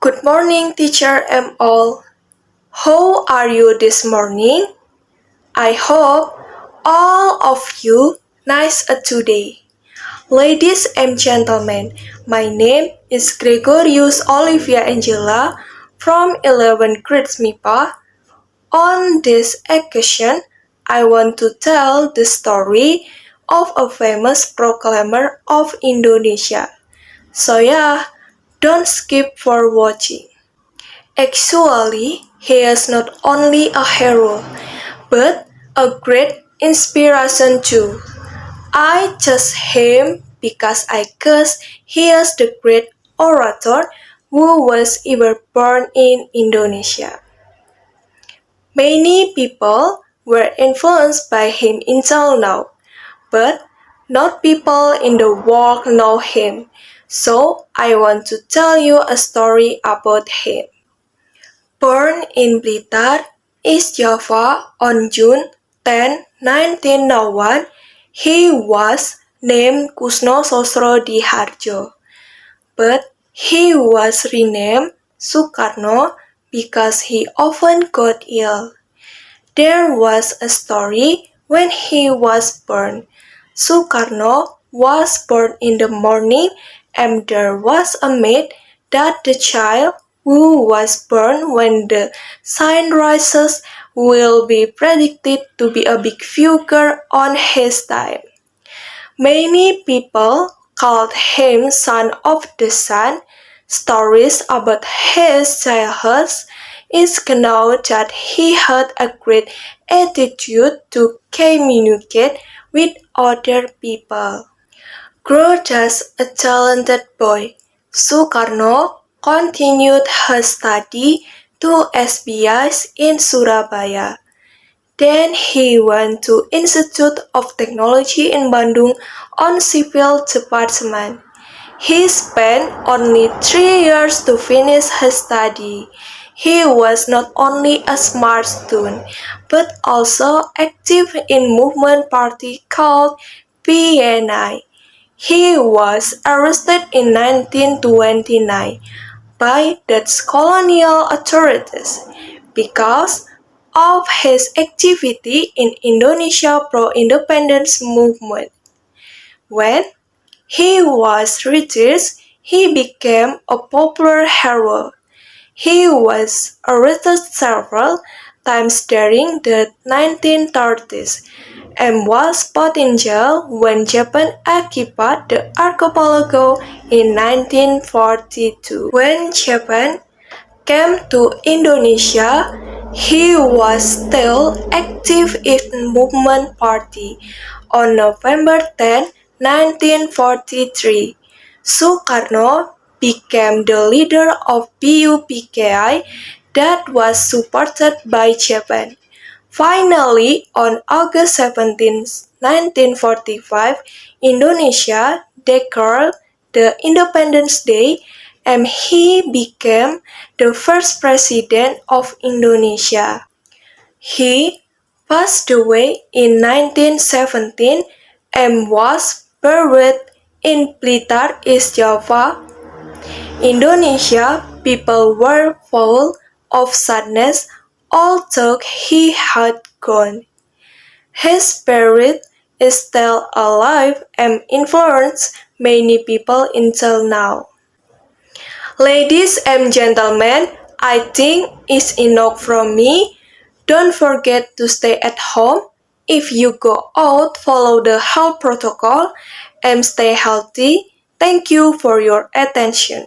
Good morning, teacher and all. How are you this morning? I hope all of you nice today. Ladies and gentlemen, my name is Gregorius Olivia Angela from 11th grade MIPA. On this occasion, I want to tell the story of a famous proclaimer of Indonesia. So yeah, don't skip for watching. Actually, he is not only a hero, but a great inspiration too. I chose him because I guess he is the great orator who was ever born in Indonesia. Many people were influenced by him until now, but not people in the world know him. So I want to tell you a story about him. Born in Blitar, East Java on June 10, 1901, he was named Kusno Sosrodihardjo, but he was renamed Sukarno because he often got ill. There was a story when he was born. Sukarno was born in the morning and there was a myth that the child who was born when the sun rises will be predicted to be a big figure on his time. Many people called him son of the sun. Stories about his childhood is known that he had a great attitude to communicate with other people. Grew as a talented boy, Sukarno continued his study to SBS in Surabaya. Then he went to Institute of Technology in Bandung on civil department. He spent only 3 years to finish his study. He was not only a smart student, but also active in movement party called PNI. He was arrested in 1929 by Dutch colonial authorities because of his activity in Indonesia pro-independence movement. When he was released, he became a popular hero. He was arrested several times during the 1930s and was put in jail when Japan occupied the archipelago in 1942. When Japan came to Indonesia, he was still active in movement party. On November 10, 1943, Sukarno became the leader of BUPKI that was supported by Japan. Finally, on August 17, 1945, Indonesia declared the Independence Day and he became the first president of Indonesia. He passed away in 1917 and was buried in Blitar, East Java. Indonesia people were full of sadness although he had gone. His spirit is still alive and influences many people until now. Ladies and gentlemen, I think it's enough from me. Don't forget to stay at home. If you go out, follow the health protocol and stay healthy. Thank you for your attention.